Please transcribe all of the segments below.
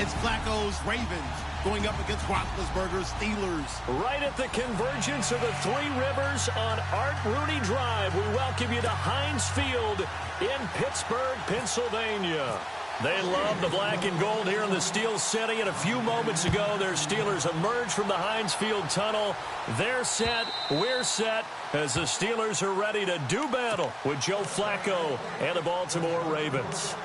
It's Flacco's Ravens going up against Roethlisberger's Steelers. Right at the convergence of the Three Rivers on Art Rooney Drive, we welcome you to Heinz Field in Pittsburgh, Pennsylvania. They love the black and gold here in the Steel City, and a few moments ago, their Steelers emerged from the Heinz Field tunnel. They're set, we're set, as the Steelers are ready to do battle with Joe Flacco and the Baltimore Ravens.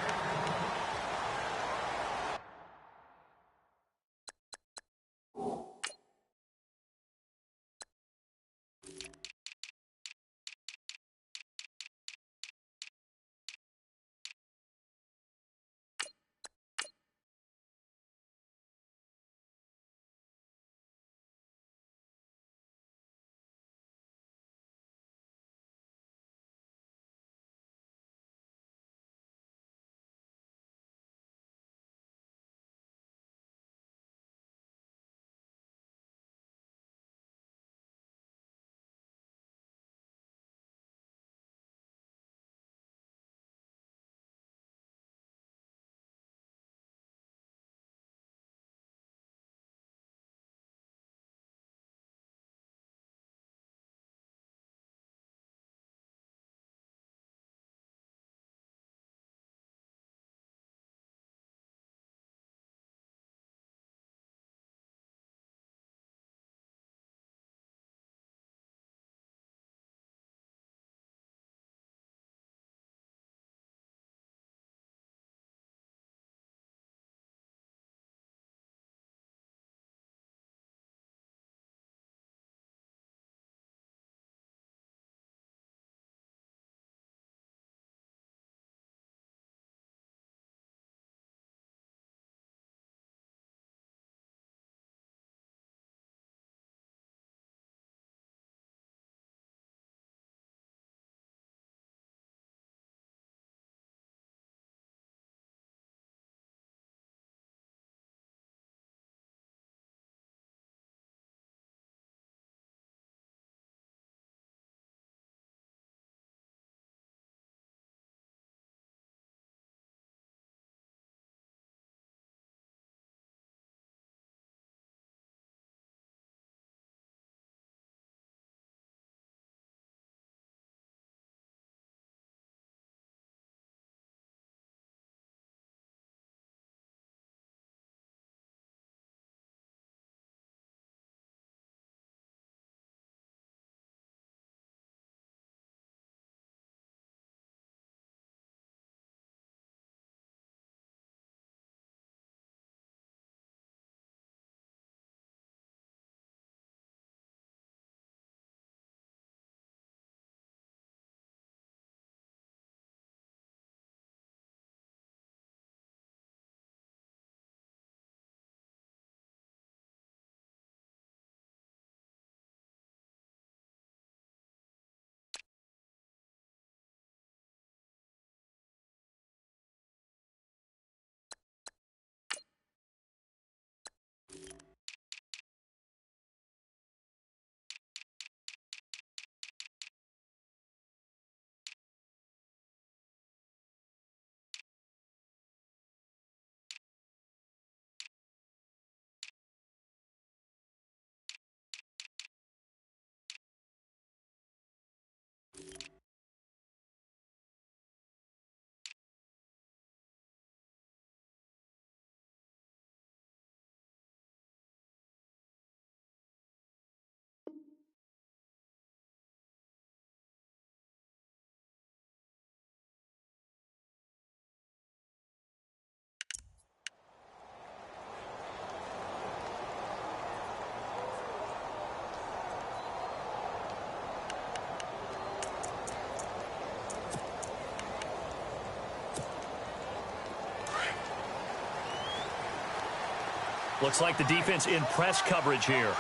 Looks like the defense in press coverage here.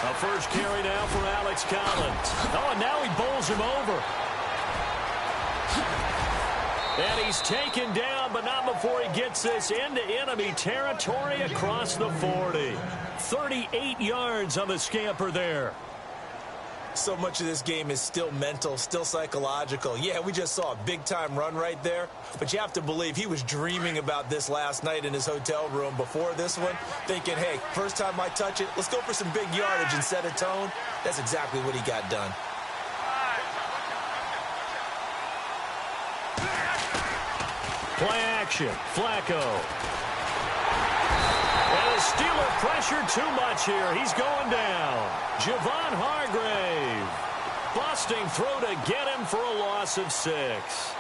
A first carry now for Alex Collins. Oh, and now he bowls him over. And he's taken down, but not before he gets this into enemy territory across the 40. 38 yards on the scamper there. So much of this game is still mental, still psychological. Yeah, we just saw a big-time run right there, but you have to believe he was dreaming about this last night in his hotel room before this one, thinking, hey, first time I touch it, let's go for some big yardage and set a tone. That's exactly what he got done. Play action, Flacco. And the Steeler pressure too much here. He's going down. Javon Hargrave. Busting through to get him for a loss of 6.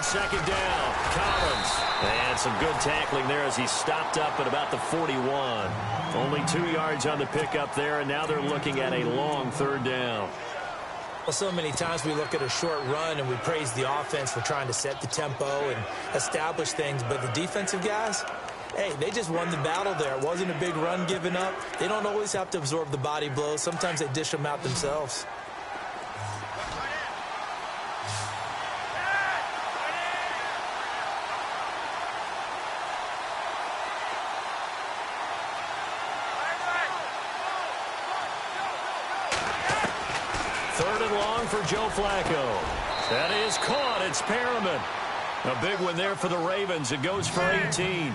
Second down, Collins. And some good tackling there as he stopped up at about the 41. Only 2 yards on the pickup there, and now they're looking at a long third down. Well, so many times we look at a short run and we praise the offense for trying to set the tempo and establish things, but the defensive guys, hey, they just won the battle there. It wasn't a big run given up. They don't always have to absorb the body blows. Sometimes they dish them out themselves. For Joe Flacco. That is caught. It's Perriman. A big one there for the Ravens. It goes for 18.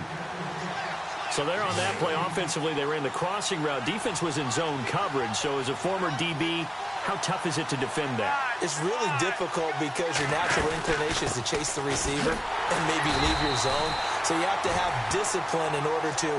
So there on that play, offensively, they ran the crossing route. Defense was in zone coverage. So as a former DB, how tough is it to defend that? It's really difficult because your natural inclination is to chase the receiver and maybe leave your zone. So you have to have discipline in order to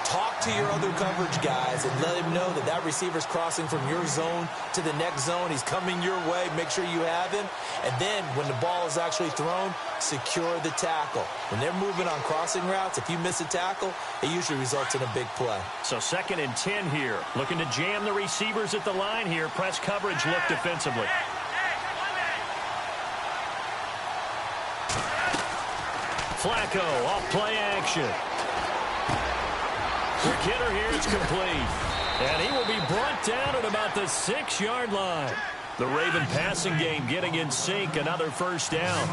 talk to your other coverage guys and let him know that that receiver's crossing from your zone to the next zone. He's coming your way. Make sure you have him. And then when the ball is actually thrown, secure the tackle. When they're moving on crossing routes, if you miss a tackle, it usually results in a big play. So 2nd and 10 here. Looking to jam the receivers at the line here. Press coverage look defensively. Flacco off play action. Quick hitter here, it's complete. And he will be brought down at about the 6-yard line. The Raven passing game getting in sync, another first down.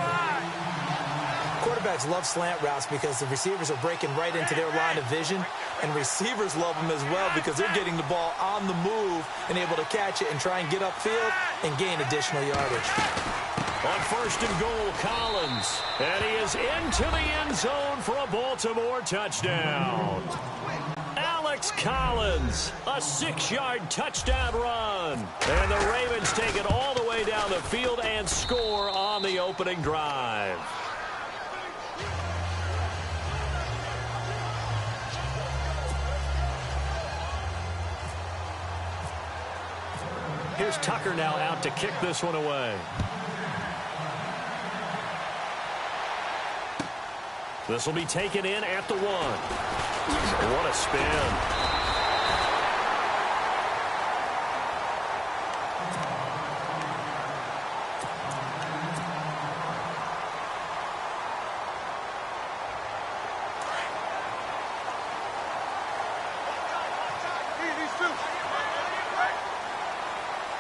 Quarterbacks love slant routes because the receivers are breaking right into their line of vision, and receivers love them as well because they're getting the ball on the move and able to catch it and try and get upfield and gain additional yardage. On 1st and goal, Collins. And he is into the end zone for a Baltimore touchdown. Alex Collins, a 6-yard touchdown run. And the Ravens take it all the way down the field and score on the opening drive. Here's Tucker now out to kick this one away. This will be taken in at the 1. What a spin.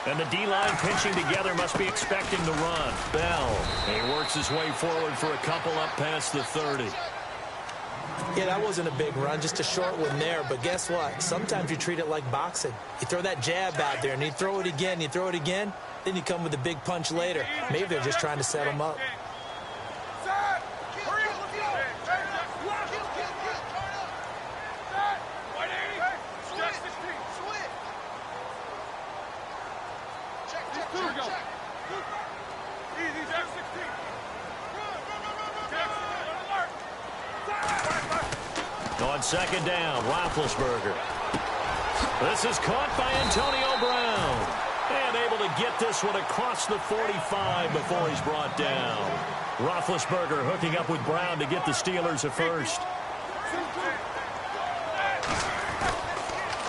And the D-line pinching together must be expecting the run. Bell, he works his way forward for a couple up past the 30. Yeah, that wasn't a big run, just a short one there. But guess what? Sometimes you treat it like boxing. You throw that jab out there, and you throw it again, then you come with a big punch later. Maybe they're just trying to set him up. On 2nd down, Roethlisberger. This is caught by Antonio Brown. And able to get this one across the 45 before he's brought down. Roethlisberger hooking up with Brown to get the Steelers a first.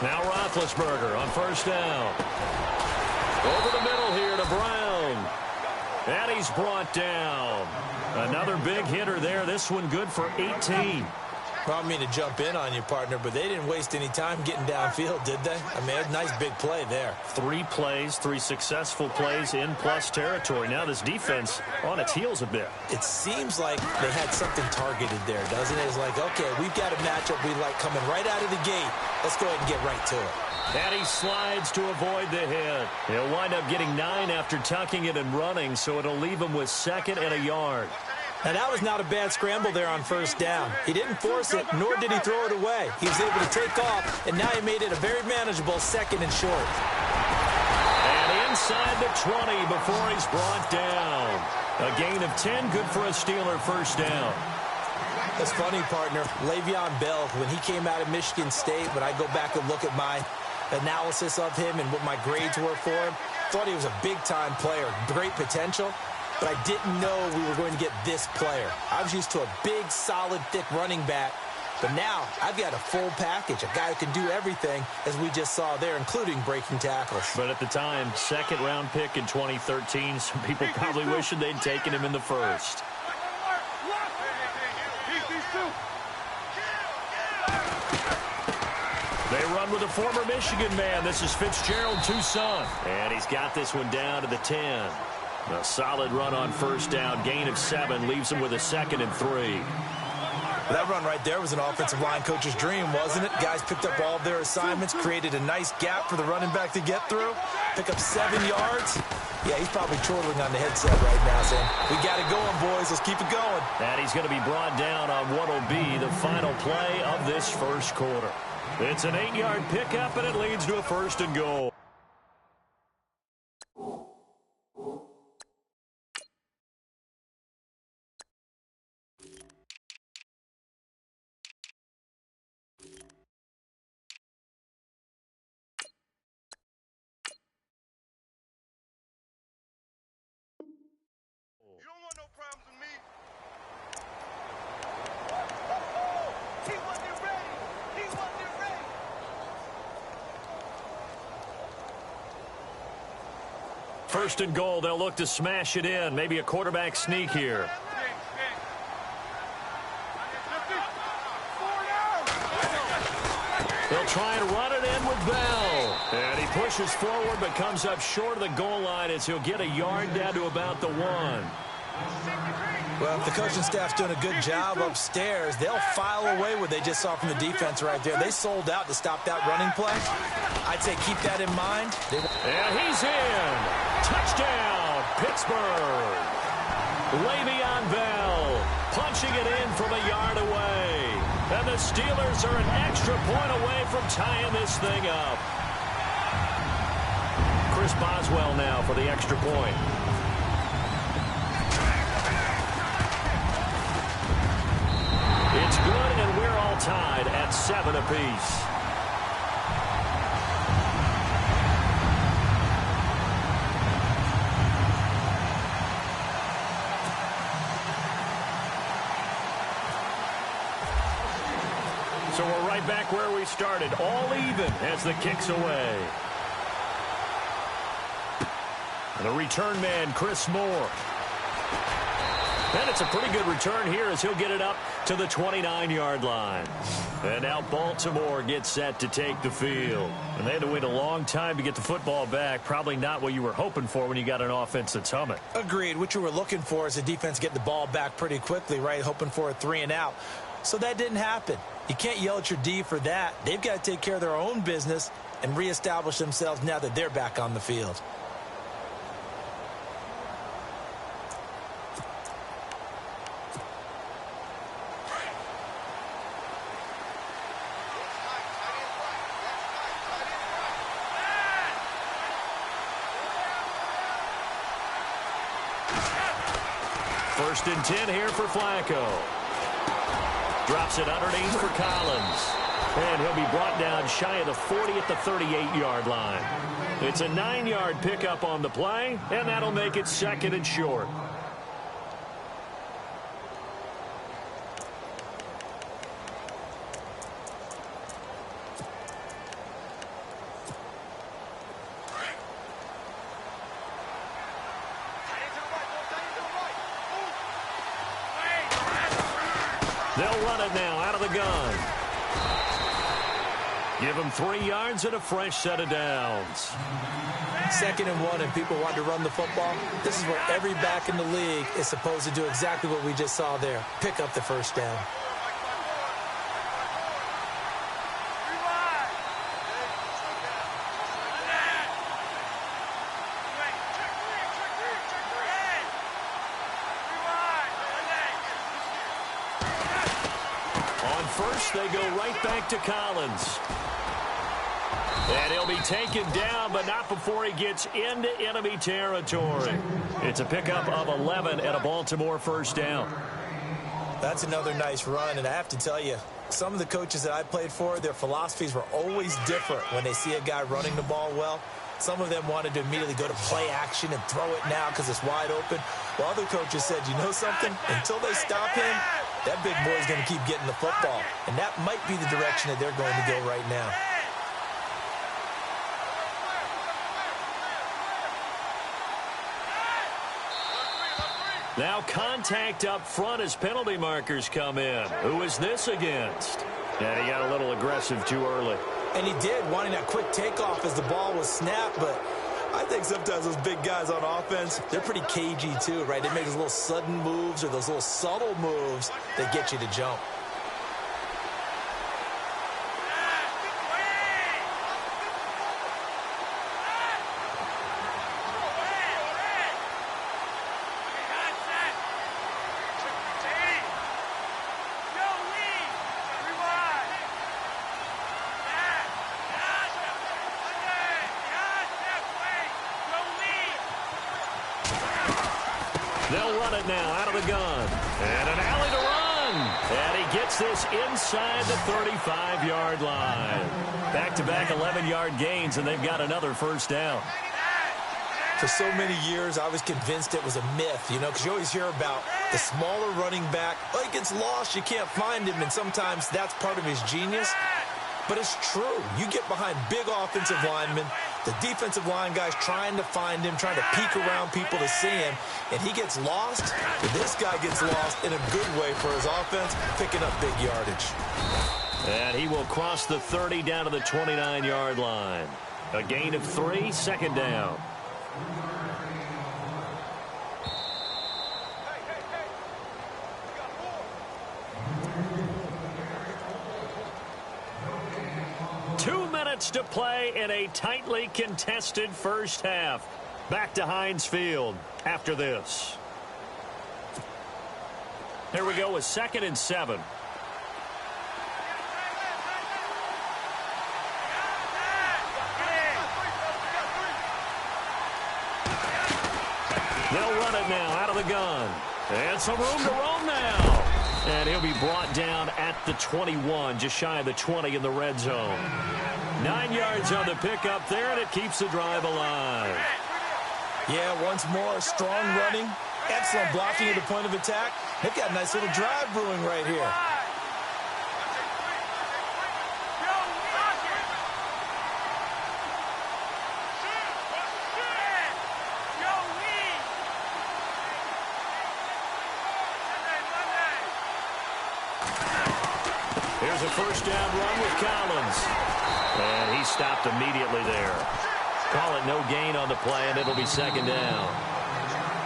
Now Roethlisberger on 1st down. Over the middle here to Brown. And he's brought down. Another big hitter there. This one good for 18. Well, I mean to jump in on you, partner, but they didn't waste any time getting downfield, did they? I mean, a nice big play there. 3 plays, 3 successful plays in plus territory. Now this defense on its heels a bit. It seems like they had something targeted there, doesn't it? It's like, okay, we've got a matchup we like coming right out of the gate. Let's go ahead and get right to it. And he slides to avoid the hit. He'll wind up getting 9 after tucking it and running, so it'll leave him with 2nd and a yard. Now, that was not a bad scramble there on first down. He didn't force it, nor did he throw it away. He was able to take off, and now he made it a very manageable 2nd and short. And inside the 20 before he's brought down. A gain of 10, good for a Steeler first down. That's funny, partner. Le'Veon Bell, when he came out of Michigan State, when I go back and look at my analysis of him and what my grades were for him, thought he was a big-time player, great potential. But I didn't know we were going to get this player. I was used to a big, solid, thick running back. But now I've got a full package, a guy who can do everything, as we just saw there, including breaking tackles. But at the time, 2nd-round pick in 2013, some people probably wishing they'd taken him in the first. They run with a former Michigan man. This is Fitzgerald Toussaint. And he's got this one down to the 10. A solid run on first down. Gain of 7 leaves him with a 2nd and 3. That run right there was an offensive line coach's dream, wasn't it? Guys picked up all of their assignments, created a nice gap for the running back to get through, pick up 7 yards. Yeah, he's probably chortling on the headset right now saying, we got it going, boys. Let's keep it going. And he's going to be brought down on what will be the final play of this first quarter. It's an 8-yard pickup, and it leads to a 1st and goal. You don't want no problems with me. He wasn't ready. He wasn't ready. First and goal, they'll look to smash it in. Maybe a quarterback sneak here. They'll try and run it in with Bell. And he pushes forward but comes up short of the goal line as he'll get a yard down to about the 1. Well, if the coaching staff's doing a good job upstairs, they'll file away what they just saw from the defense right there. They sold out to stop that running play. I'd say keep that in mind. And he's in. Touchdown, Pittsburgh. Le'Veon Bell punching it in from a yard away. And the Steelers are an extra point away from tying this thing up. Chris Boswell now for the extra point. It's good, and we're all tied at 7 apiece. So we're right back where we started, all even as the kick's away. And the return man, Chris Moore. And it's a pretty good return here as he'll get it up to the 29-yard line. And now Baltimore gets set to take the field. And they had to wait a long time to get the football back. Probably not what you were hoping for when you got an offense that's humming. Agreed. What you were looking for is the defense get the ball back pretty quickly, right? Hoping for a 3 and out. So that didn't happen. You can't yell at your D for that. They've got to take care of their own business and reestablish themselves now that they're back on the field. First and 10 here for Flacco. Drops it underneath for Collins. And he'll be brought down shy of the 40 at the 38-yard line. It's a 9-yard pickup on the play, and that'll make it 2nd and short. They'll run it now out of the gun. Give them 3 yards and a fresh set of downs. 2nd and 1, and people want to run the football. This is where every back in the league is supposed to do exactly what we just saw there. Pick up the first down. On first, they go right back to Collins. And he'll be taken down, but not before he gets into enemy territory. It's a pickup of 11 and a Baltimore first down. That's another nice run, and I have to tell you, some of the coaches that I played for, their philosophies were always different when they see a guy running the ball well. Some of them wanted to immediately go to play action and throw it now because it's wide open. While other coaches said, you know something? Until they stop him, that big boy's going to keep getting the football. And that might be the direction that they're going to go right now. Now contact up front as penalty markers come in. Who is this against? And he got a little aggressive too early. And he did, wanting that quick takeoff as the ball was snapped, but I think sometimes those big guys on offense, they're pretty cagey too, right? They make those little sudden moves or those little subtle moves that get you to jump. They'll run it now out of the gun. And an alley to run. And he gets this inside the 35-yard line. Back-to-back 11-yard gains, and they've got another first down. For so many years, I was convinced it was a myth, you know, because you always hear about the smaller running back. Oh, he gets lost, you can't find him, and sometimes that's part of his genius. But it's true. You get behind big offensive linemen, the defensive line guys trying to find him, trying to peek around people to see him, and he gets lost. This guy gets lost in a good way for his offense, picking up big yardage. And he will cross the 30 down to the 29-yard line. A gain of 3, 2nd down. To play in a tightly contested first half. Back to Heinz Field after this. Here we go with 2nd and 7. They'll run it now out of the gun. And some room to roam now. And he'll be brought down at the 21, just shy of the 20 in the red zone. 9 yards on the pickup there, and it keeps the drive alive. Yeah, once more, strong running, excellent blocking at the point of attack. They've got a nice little drive brewing right here. Here's a first down run with Collins. And he stopped immediately there. Call it no gain on the play, and it'll be 2nd down.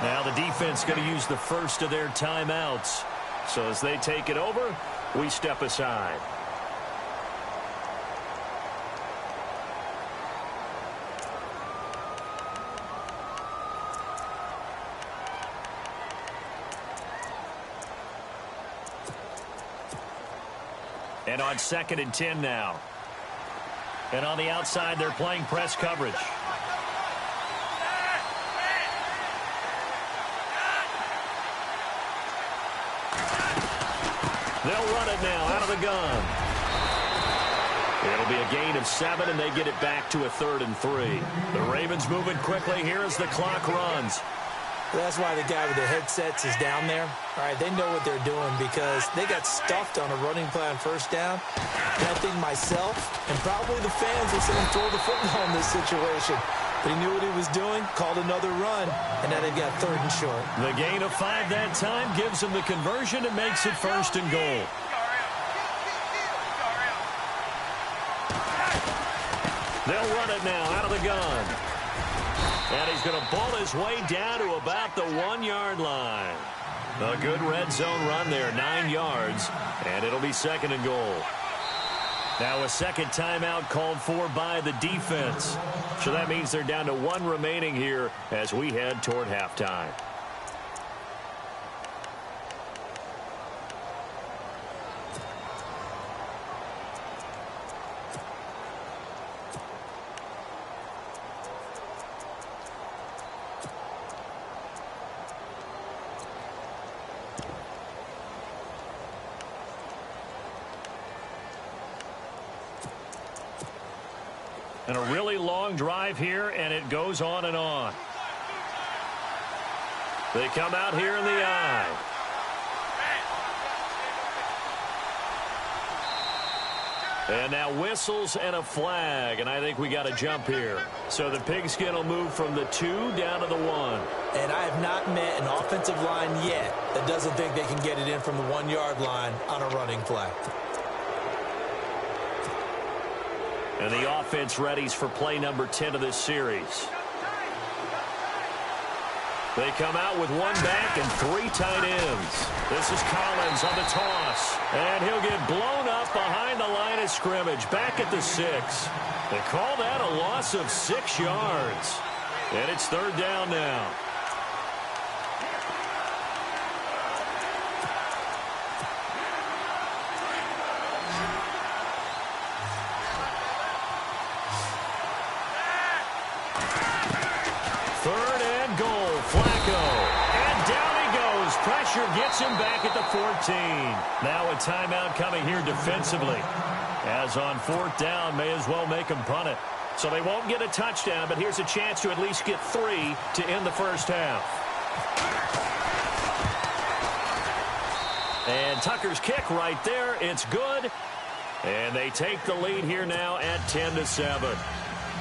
Now the defense going to use the first of their timeouts. So as they take it over, we step aside. And on 2nd and 10 now. And on the outside, they're playing press coverage. They'll run it now out of the gun. It'll be a gain of 7, and they get it back to a 3rd and 3. The Ravens moving quickly here as the clock runs. That's why the guy with the headsets is down there. All right, they know what they're doing because they got stuffed on a running play on first down. And I think myself and probably the fans will say throw the football in this situation. But he knew what he was doing, called another run, and now they've got 3rd and short. The gain of 5 that time gives them the conversion and makes it 1st and goal. They'll run it now out of the gun. And he's going to ball his way down to about the 1-yard line. A good red zone run there, 9 yards, and it'll be 2nd and goal. Now a second timeout called for by the defense. So that means they're down to 1 remaining here as we head toward halftime. And a really long drive here, and it goes on and on. They come out here in the I. And now whistles and a flag, and I think we got a jump here. So the pigskin will move from the 2 down to the 1. And I have not met an offensive line yet that doesn't think they can get it in from the 1-yard line on a running play. And the offense readies for play number 10 of this series. They come out with 1 back and 3 tight ends. This is Collins on the toss. And he'll get blown up behind the line of scrimmage, back at the 6. They call that a loss of 6 yards. And it's 3rd down now. Pressure gets him back at the 14. Now a timeout coming here defensively. As on 4th down, may as well make him punt it. So they won't get a touchdown, but here's a chance to at least get 3 to end the first half. And Tucker's kick right there. It's good. And they take the lead here now at 10-7.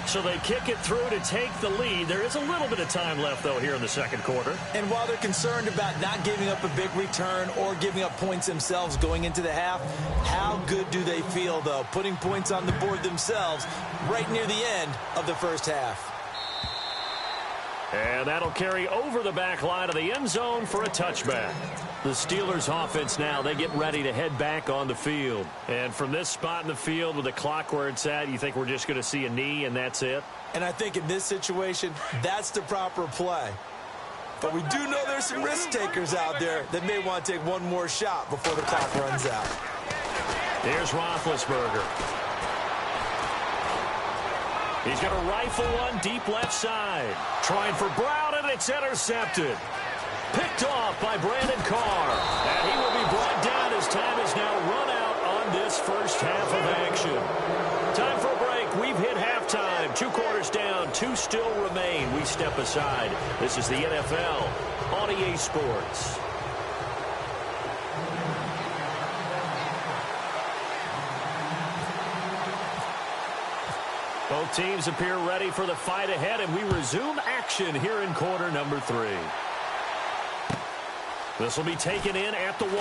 So they kick it through to take the lead. There is a little bit of time left, though, here in the 2nd quarter. And while they're concerned about not giving up a big return or giving up points themselves going into the half, how good do they feel, though, putting points on the board themselves right near the end of the first half? And that'll carry over the back line of the end zone for a touchback. The Steelers offense now, they get ready to head back on the field. And from this spot in the field with the clock where it's at, you think we're just going to see a knee and that's it? And I think in this situation, that's the proper play. But we do know there's some risk takers out there that may want to take one more shot before the clock runs out. Here's Roethlisberger. He's going to rifle one deep left side. Trying for Brown, and it's intercepted. Picked off by Brandon Carr. And he will be brought down as time is now run out on this first half of action. Time for a break. We've hit halftime. 2 quarters down. 2 still remain. We step aside. This is the NFL on EA Sports. Both teams appear ready for the fight ahead, and we resume action here in quarter number 3. This will be taken in at the 1.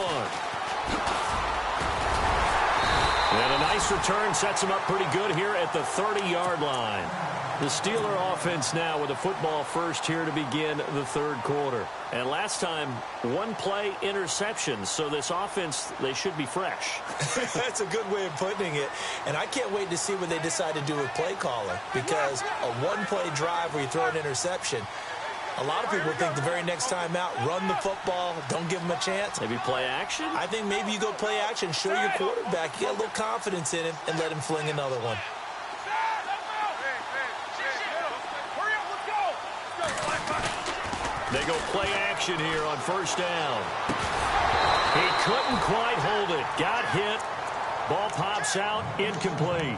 And a nice return sets him up pretty good here at the 30-yard line. The Steeler offense now with a football first here to begin the 3rd quarter. And last time, 1 play interception. So this offense, they should be fresh. That's a good way of putting it. And I can't wait to see what they decide to do with play calling. Because a 1-play drive where you throw an interception, a lot of people think the very next time out, run the football, don't give them a chance. Maybe play action? I think maybe you go play action, show your quarterback, you get a little confidence in him, and let him fling another one. They go play action here on 1st down. He couldn't quite hold it. Got hit. Ball pops out. Incomplete.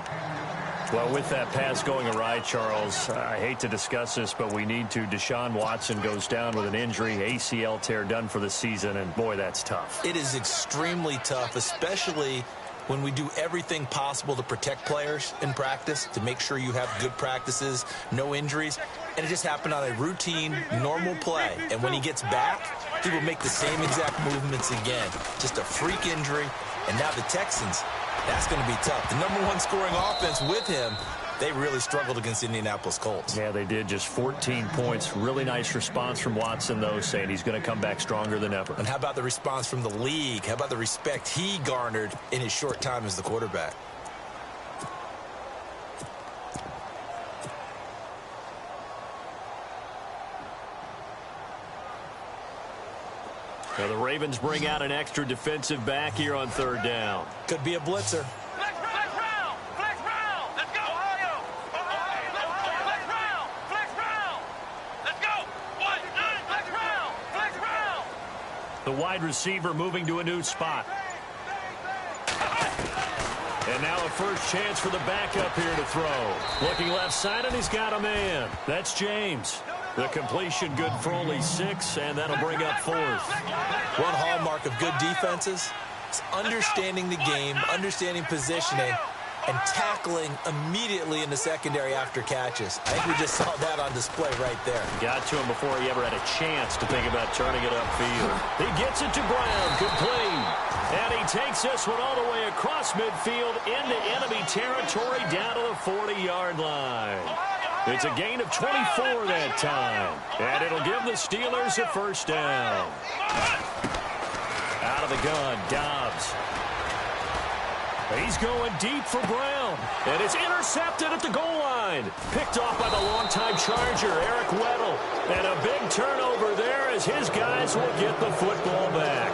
Well, with that pass going awry, Charles, I hate to discuss this, but we need to. Deshaun Watson goes down with an injury, ACL tear done for the season, and boy, that's tough. It is extremely tough, especially when we do everything possible to protect players in practice, to make sure you have good practices, no injuries. And it just happened on a routine, normal play. And when he gets back, he will make the same exact movements again. Just a freak injury. And now the Texans, that's going to be tough. The #1 scoring offense with him, they really struggled against Indianapolis Colts. Yeah, they did. Just 14 points. Really nice response from Watson, though, saying he's going to come back stronger than ever. And how about the response from the league? How about the respect he garnered in his short time as the quarterback? Now the Ravens bring out an extra defensive back here on third down. Could be a blitzer. Flex round! Flex round! Let's go! Ohio! Flex round! Flex round! Let's go! Flex round! Flex round! The wide receiver moving to a new spot. And now a first chance for the backup here to throw. Looking left side, and he's got a man. That's James. The completion good for only 6, and that'll bring up 4th. One hallmark of good defenses is understanding the game, understanding positioning, and tackling immediately in the secondary after catches. I think we just saw that on display right there. Got to him before he ever had a chance to think about turning it upfield. He gets it to Brown, complete. And he takes this one all the way across midfield into enemy territory down to the 40-yard line. It's a gain of 24 that time. And it'll give the Steelers a first down. Out of the gun, Dobbs. He's going deep for Brown. And it's intercepted at the goal line. Picked off by the longtime Charger, Eric Weddle. And a big turnover there as his guys will get the football back.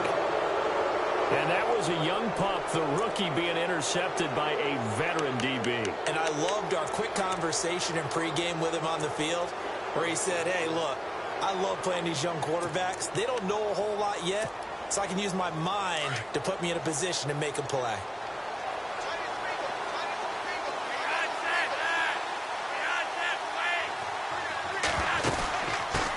And that was a young pup, the rookie being intercepted by a veteran DB. And I loved our quick conversation in pregame with him on the field where he said, hey, look, I love playing these young quarterbacks. They don't know a whole lot yet, so I can use my mind to put me in a position to make a play.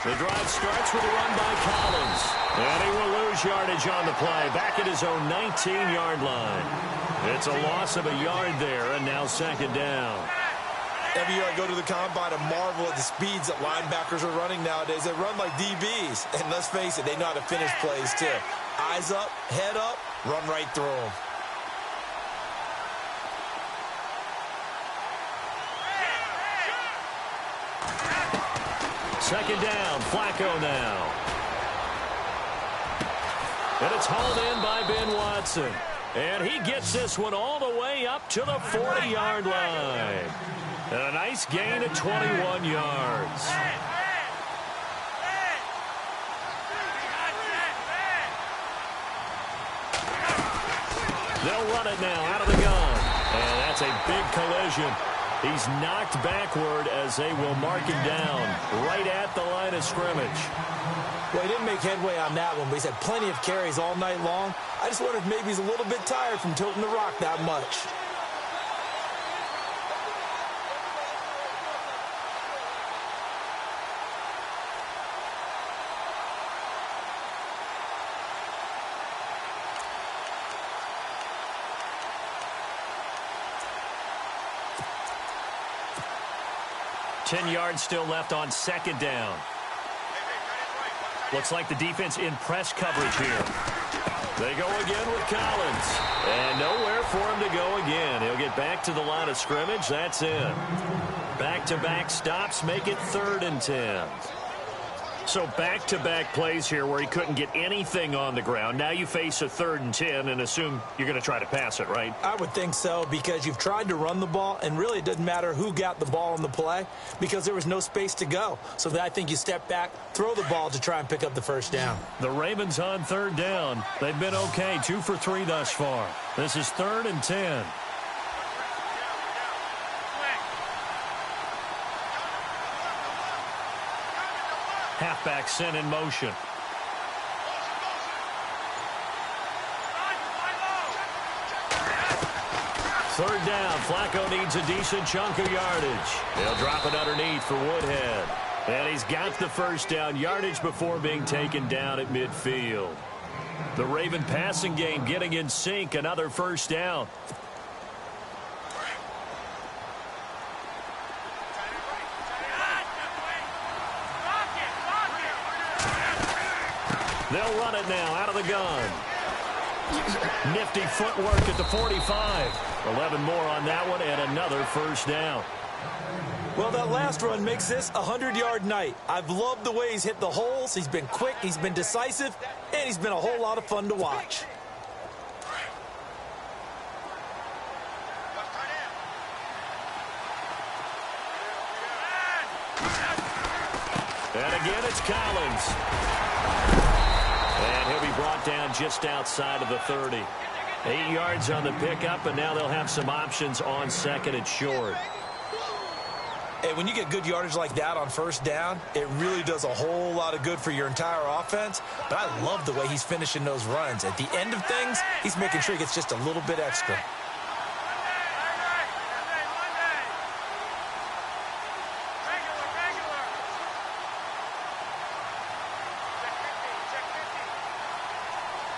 The drive starts with a run by Collins. And he will lose yardage on the play. Back at his own 19-yard line. It's a loss of a yard there, and now second down. Every year I go to the combine and marvel at the speeds that linebackers are running nowadays. They run like DBs. And let's face it, they know how to finish plays too. Eyes up, head up, run right through them. Second down, Flacco now. And it's hauled in by Ben Watson. And he gets this one all the way up to the 40-yard line. And a nice gain of 21 yards. They'll run it now out of the gun. And that's a big collision. He's knocked backward as they will mark him down right at the line of scrimmage. Well, he didn't make headway on that one, but he's had plenty of carries all night long. I just wonder if maybe he's a little bit tired from tilting the rock that much. Ten yards still left on second down. Looks like the defense in press coverage here. They go again with Collins. And nowhere for him to go again. He'll get back to the line of scrimmage. That's it. Back-to-back stops make it 3rd and 10. So back-to-back plays here where he couldn't get anything on the ground. Now you face a 3rd and 10 and assume you're going to try to pass it, right? I would think so, because you've tried to run the ball, and really it doesn't matter who got the ball on the play because there was no space to go. So I think you step back, throw the ball to try and pick up the first down. The Ravens on 3rd down. They've been okay, 2 for 3 thus far. This is 3rd and 10. Halfback sent in motion. Third down. Flacco needs a decent chunk of yardage. They'll drop it underneath for Woodhead. And he's got the first down yardage before being taken down at midfield. The Raven passing game getting in sync. Another first down. They'll run it now out of the gun. Nifty footwork at the 45. 11 more on that one and another first down. Well, that last run makes this a 100-yard night. I've loved the way he's hit the holes. He's been quick, he's been decisive, and he's been a whole lot of fun to watch. And again, it's Collins. And he'll be brought down just outside of the 30. 8 yards on the pickup, and now they'll have some options on second and short. Hey, when you get good yardage like that on first down, it really does a whole lot of good for your entire offense. But I love the way he's finishing those runs. At the end of things, he's making sure he gets just a little bit extra.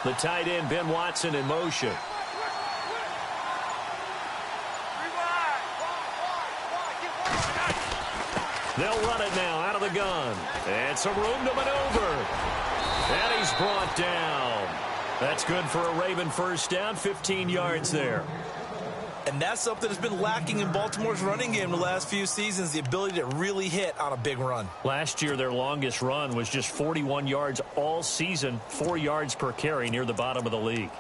The tight end, Ben Watson, in motion. They'll run it now out of the gun. And some room to maneuver. And he's brought down. That's good for a Raven first down, 15 yards there. And that's something that's been lacking in Baltimore's running game the last few seasons, the ability to really hit on a big run. Last year, their longest run was just 41 yards all season, 4 yards per carry, near the bottom of the league.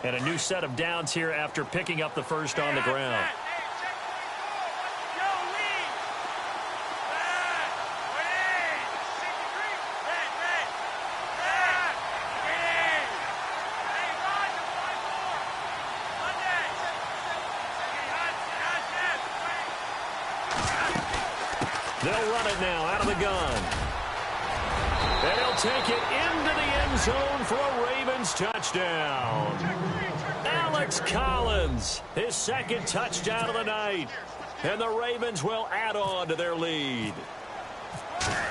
And a new set of downs here after picking up the first on the ground. They'll run it now out of the gun. And he'll take it into the end zone for a Ravens touchdown. Alex Collins, his second touchdown of the night. And the Ravens will add on to their lead.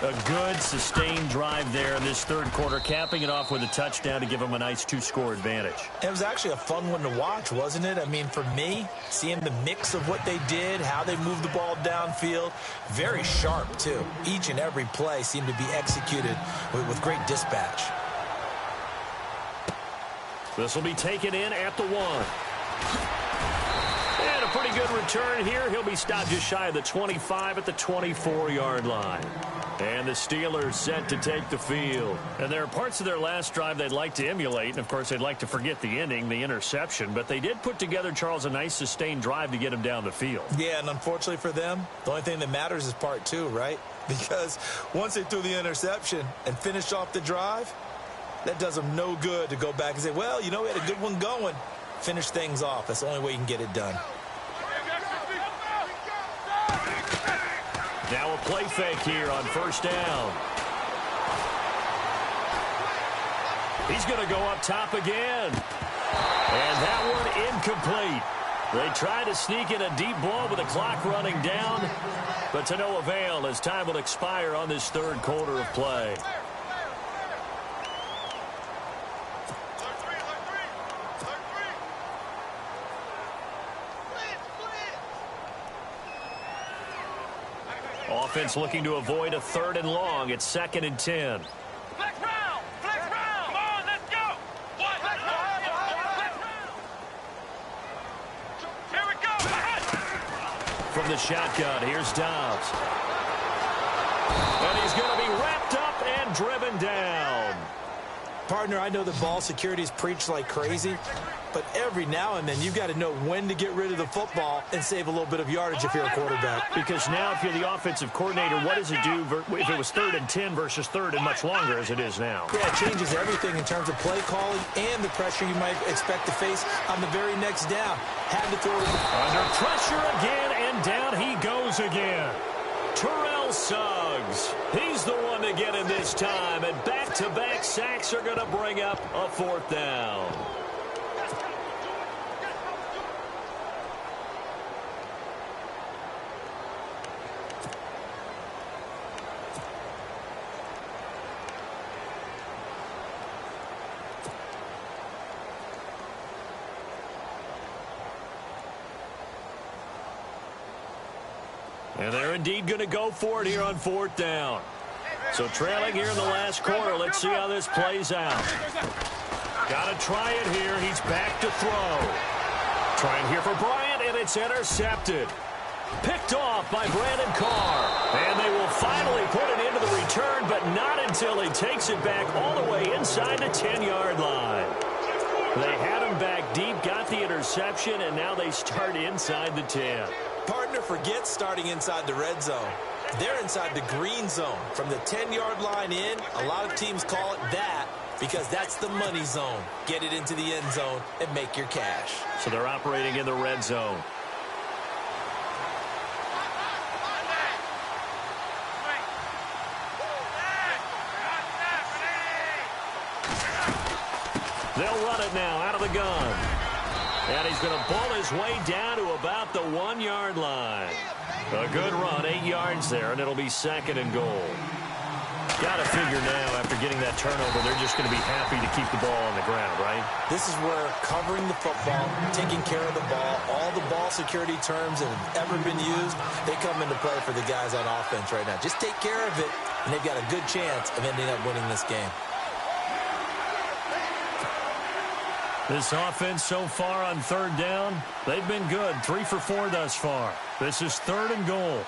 A good, sustained drive there in this third quarter, capping it off with a touchdown to give them a nice 2-score advantage. It was actually a fun one to watch, wasn't it? I mean, for me, seeing the mix of what they did, how they moved the ball downfield, very sharp, too. Each and every play seemed to be executed with great dispatch. This will be taken in at the 1. And a pretty good return here. He'll be stopped just shy of the 25 at the 24-yard line. And the Steelers set to take the field. And there are parts of their last drive they'd like to emulate. And, of course, they'd like to forget the ending, the interception. But they did put together, Charles, a nice sustained drive to get him down the field. Yeah, and unfortunately for them, the only thing that matters is part 2, right? Because once they threw the interception and finished off the drive, that does them no good to go back and say, well, you know, we had a good one going. Finish things off. That's the only way you can get it done. Now a play fake here on first down. He's going to go up top again. And that one incomplete. They try to sneak in a deep ball with the clock running down, but to no avail as time will expire on this third quarter of play. Offense looking to avoid a 3rd and long. It's 2nd and 10. Flex round! Flex round! Come on, let's go! What? Flex round! Flex round! Here we go! From the shotgun, here's Dobbs. And he's going to be wrapped up and driven down. Partner, I know the ball security is preached like crazy, but every now and then you've got to know when to get rid of the football and save a little bit of yardage if you're a quarterback. Because now if you're the offensive coordinator, what does it do if it was 3rd and 10 versus 3rd and much longer as it is now? Yeah, it changes everything in terms of play calling and the pressure you might expect to face on the very next down. Had to throw it. Under pressure again, and down he goes again. Terrell Suggs. He's the one to get him this time, and back-to-back sacks are going to bring up a 4th down. And they're indeed going to go for it here on 4th down. So trailing here in the last quarter. Let's see how this plays out. Got to try it here. He's back to throw. Trying here for Bryant, and it's intercepted. Picked off by Brandon Carr. And they will finally put it into the return, but not until he takes it back all the way inside the 10-yard line. They had him back deep, got the interception, and now they start inside the 10. Partner forgets starting inside the red zone. They're inside the green zone. From the 10-yard line in, a lot of teams call it that because that's the money zone. Get it into the end zone and make your cash. So they're operating in the red zone. They'll run it now out of the gun. And he's going to pull his way down to about the 1-yard line. A good run, 8 yards there, and it'll be 2nd and goal. Got to figure now, after getting that turnover, they're just going to be happy to keep the ball on the ground, right? This is where covering the football, taking care of the ball, all the ball security terms that have ever been used, they come into play for the guys on offense right now. Just take care of it, and they've got a good chance of ending up winning this game. This offense so far on 3rd down, they've been good. 3 for 4 thus far. This is 3rd and goal.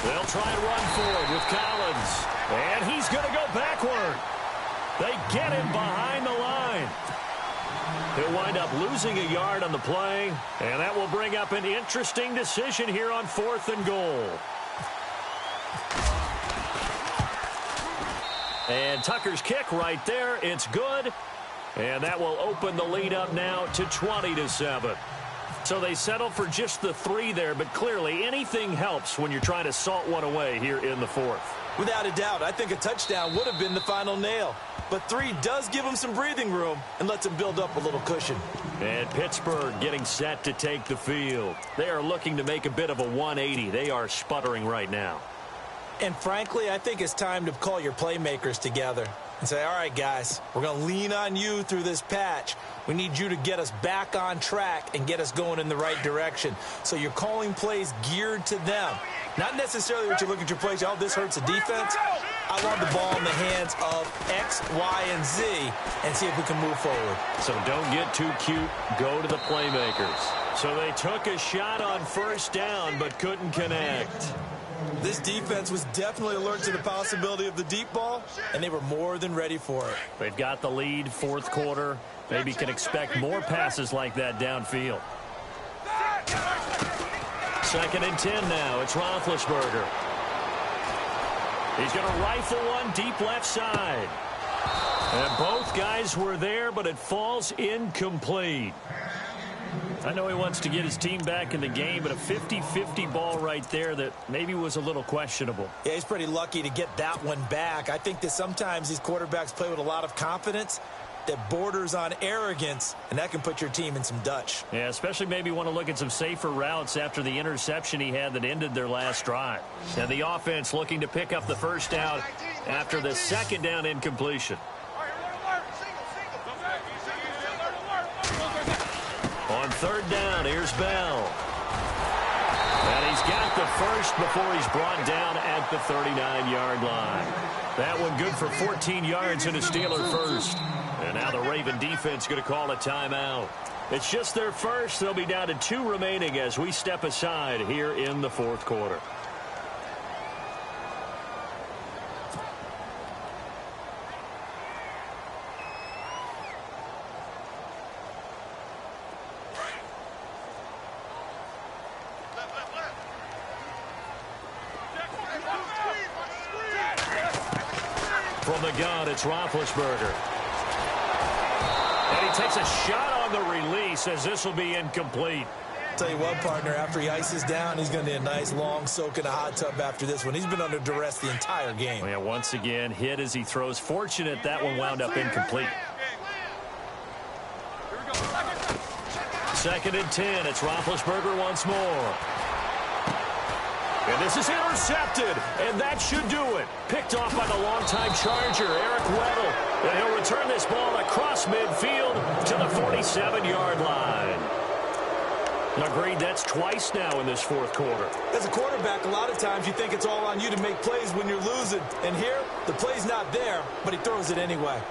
They'll try and run forward with Collins. And he's going to go backward. They get him behind the line. He'll wind up losing a yard on the play. And that will bring up an interesting decision here on 4th and goal. And Tucker's kick right there. It's good. And that will open the lead up now to 20-7. So they settle for just the 3 there, but clearly anything helps when you're trying to salt one away here in the 4th. Without a doubt, I think a touchdown would have been the final nail. But 3 does give them some breathing room and lets them build up a little cushion. And Pittsburgh getting set to take the field. They are looking to make a bit of a 180. They are sputtering right now. And frankly, I think it's time to call your playmakers together and say, all right, guys, we're going to lean on you through this patch. We need you to get us back on track and get us going in the right direction. So you're calling plays geared to them. Not necessarily that you look at your plays, oh, this hurts the defense. I want the ball in the hands of X, Y, and Z and see if we can move forward. So don't get too cute. Go to the playmakers. So they took a shot on 1st down but couldn't connect. This defense was definitely alert to the possibility of the deep ball, and they were more than ready for it. They've got the lead, 4th quarter. Maybe can expect more passes like that downfield. 2nd and 10 now. It's Roethlisberger. He's going to rifle one deep left side. And both guys were there, but it falls incomplete. I know he wants to get his team back in the game, but a 50-50 ball right there that maybe was a little questionable. Yeah, he's pretty lucky to get that one back. I think that sometimes these quarterbacks play with a lot of confidence that borders on arrogance, and that can put your team in some Dutch. Yeah, especially maybe want to look at some safer routes after the interception he had that ended their last drive. And the offense looking to pick up the 1st down after the 2nd down incompletion. On 3rd down, here's Bell. And he's got the 1st before he's brought down at the 39-yard line. That one good for 14 yards and a Steeler 1st. And now the Raven defense going to call a timeout. It's just their 1st. They'll be down to 2 remaining as we step aside here in the 4th quarter. From the gun, it's Roethlisberger. And he takes a shot on the release as this will be incomplete. Tell you what, partner, after he ices down, he's going to need a nice long soak in a hot tub after this one. He's been under duress the entire game. Yeah, once again, hit as he throws. Fortunate that one wound up incomplete. 2nd and 10. It's Roethlisberger once more. And this is intercepted, and that should do it. Picked off by the longtime Charger, Eric Weddle. And he'll return this ball across midfield to the 47-yard line. Agreed, that's twice now in this 4th quarter. As a quarterback, a lot of times you think it's all on you to make plays when you're losing. And here, the play's not there, but he throws it anyway.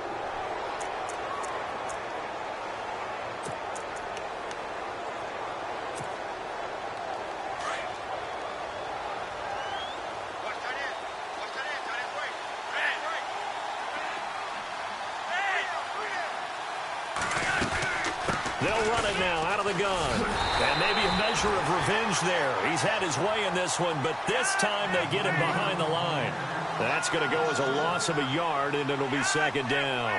They'll run it now out of the gun. And maybe a measure of revenge there. He's had his way in this one, but this time they get him behind the line. That's going to go as a loss of a yard, and it'll be second down.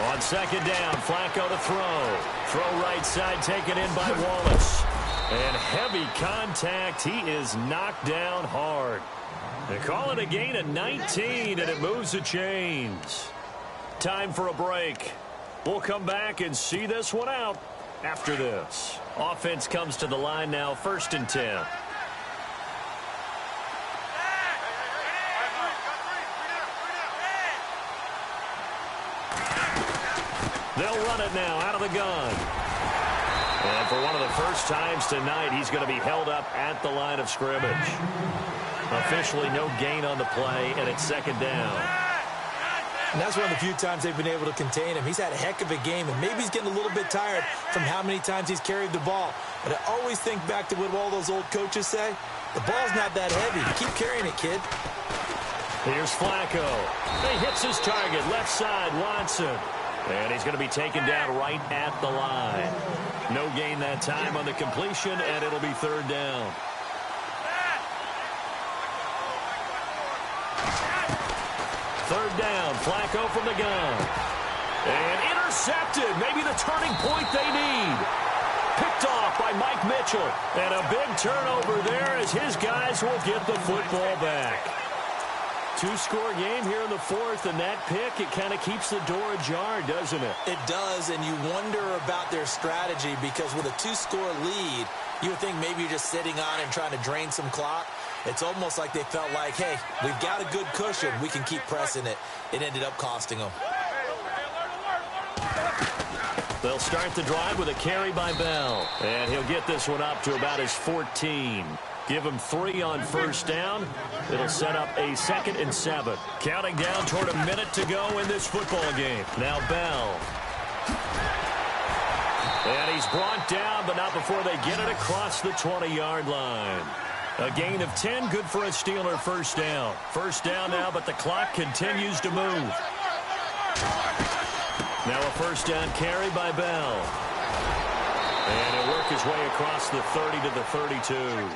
On second down, Flacco to throw. Throw right side, taken in by Wallace. And heavy contact. He is knocked down hard. They call it a gain of 19, and it moves the chains. Time for a break. We'll come back and see this one out after this. Offense comes to the line now, 1st and 10. They'll run it now out of the gun. And for one of the first times tonight, he's going to be held up at the line of scrimmage. Officially no gain on the play, and it's second down. And that's one of the few times they've been able to contain him. He's had a heck of a game, and maybe he's getting a little bit tired from how many times he's carried the ball. But I always think back to what all those old coaches say. The ball's not that heavy. Keep carrying it, kid. Here's Flacco. He hits his target, left side, Watson. And he's going to be taken down right at the line. No gain that time on the completion, and it'll be third down. Third down, Flacco from the gun. And intercepted, maybe the turning point they need. Picked off by Mike Mitchell. And a big turnover there as his guys will get the football back. Two-score game here in the fourth, and that pick, it kind of keeps the door ajar, doesn't it? It does, and you wonder about their strategy because with a two-score lead, you would think maybe you're just sitting on and trying to drain some clock. It's almost like they felt like, hey, we've got a good cushion. We can keep pressing it. It ended up costing them. They'll start the drive with a carry by Bell. And he'll get this one up to about his 14. Give him 3 on first down. It'll set up a 2nd and 7. Counting down toward a minute to go in this football game. Now Bell. And he's brought down, but not before they get it across the 20-yard line. A gain of 10, good for a Steeler first down. First down now, but the clock continues to move. Now a first down carry by Bell. And he'll work his way across the 30 to the 32.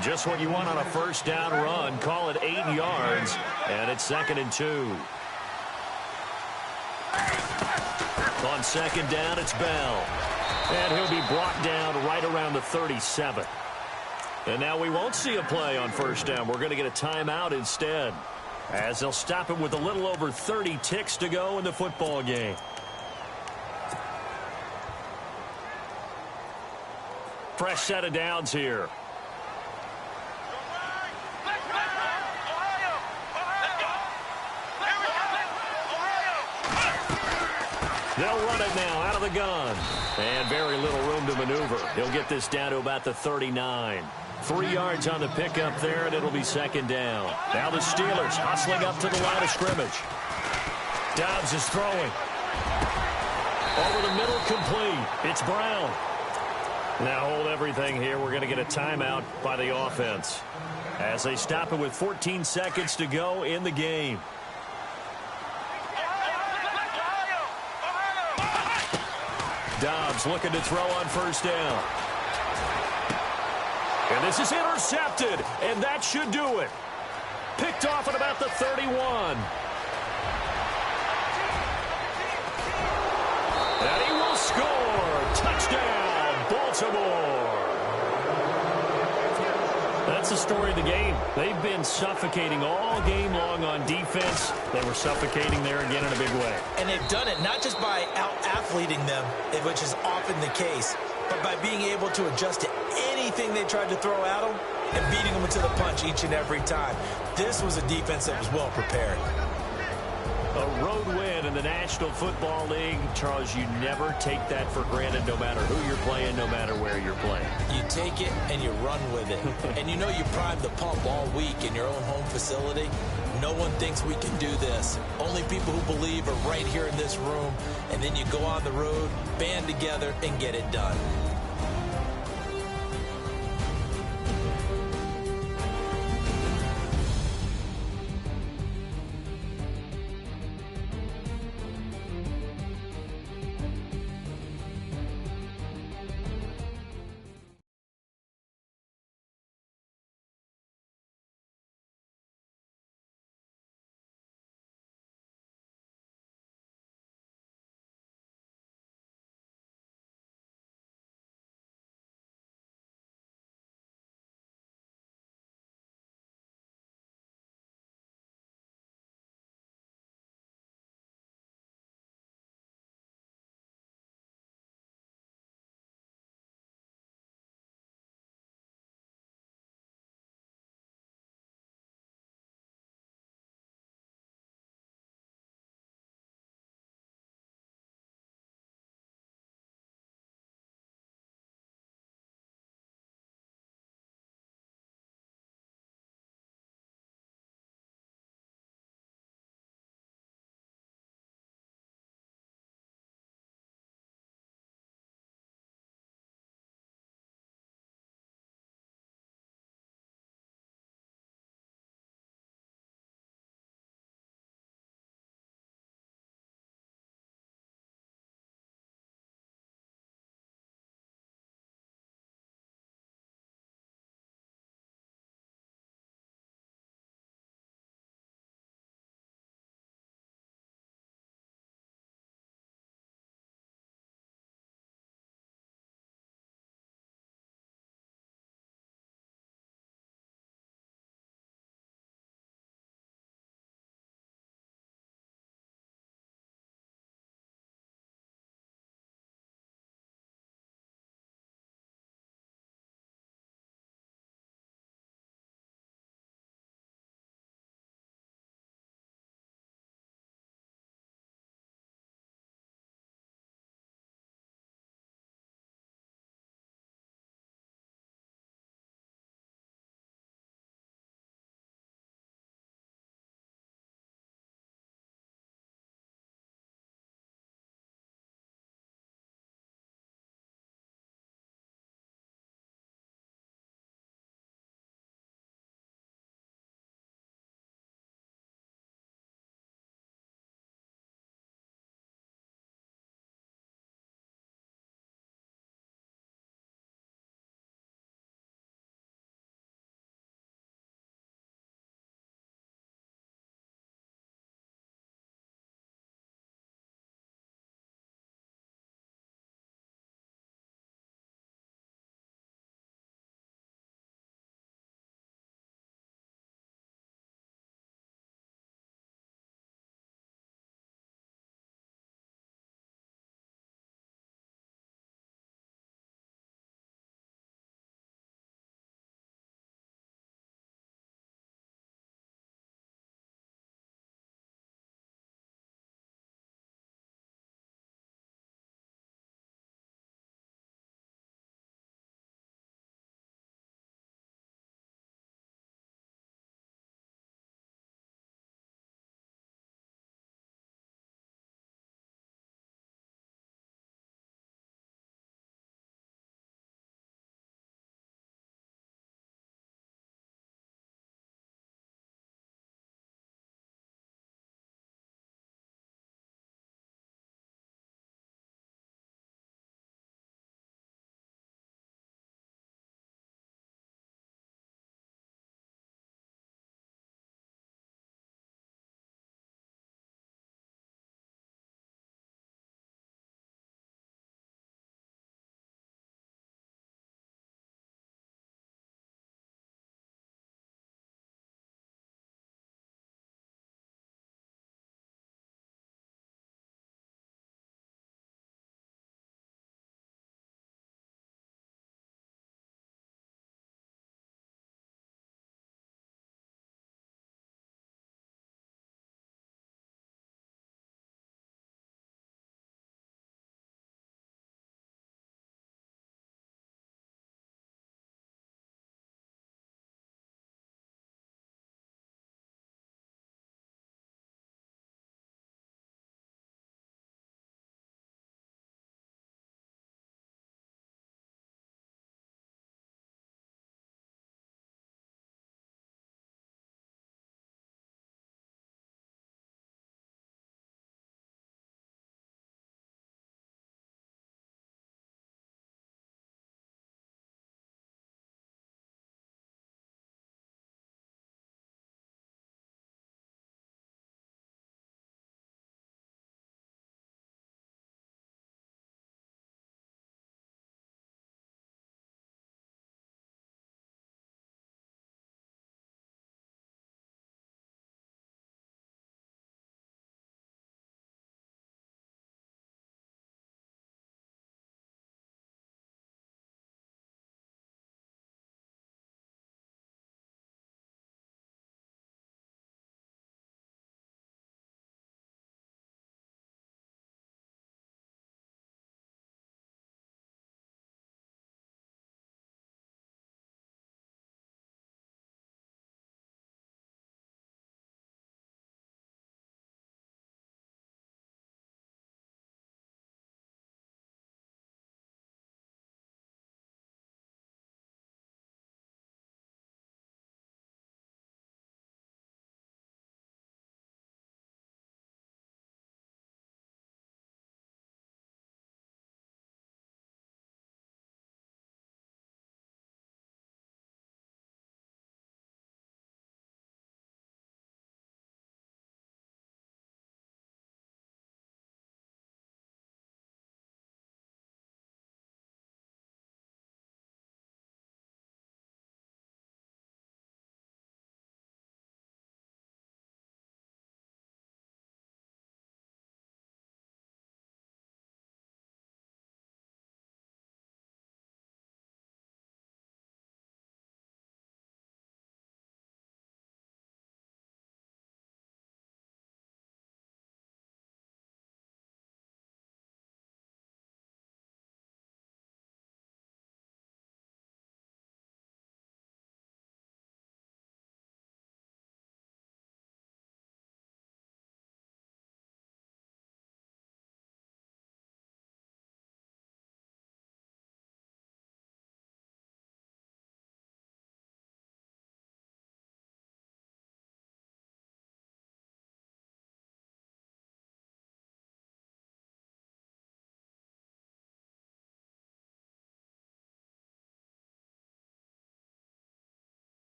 Just what you want on a first down run. Call it 8 yards, and it's 2nd and 2. On second down, it's Bell. And he'll be brought down right around the 37. And now we won't see a play on first down. We're going to get a timeout instead, as they'll stop it with a little over 30 ticks to go in the football game. Fresh set of downs here. They'll run it now out of the gun. And very little room to maneuver. He'll get this down to about the 39. 3 yards on the pickup there, and it'll be second down. Now the Steelers hustling up to the line of scrimmage. Dobbs is throwing. Over the middle, complete. It's Brown. Now hold everything here. We're going to get a timeout by the offense as they stop it with 14 seconds to go in the game. Dobbs looking to throw on first down. And this is intercepted, and that should do it. Picked off at about the 31. And he will score. Touchdown, Baltimore. That's the story of the game. They've been suffocating all game long on defense. They were suffocating there again in a big way. And they've done it not just by out-athleting them, which is often the case, but by being able to adjust to anything they tried to throw at them and beating them into the punch each and every time. This was a defense that was well prepared. A road win in the National Football League. Charles, you never take that for granted no matter who you're playing, no matter where you're playing. You take it and you run with it. And you know you primed the pump all week in your own home facility. No one thinks we can do this. Only people who believe are right here in this room. And then you go on the road, band together, and get it done.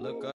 look up.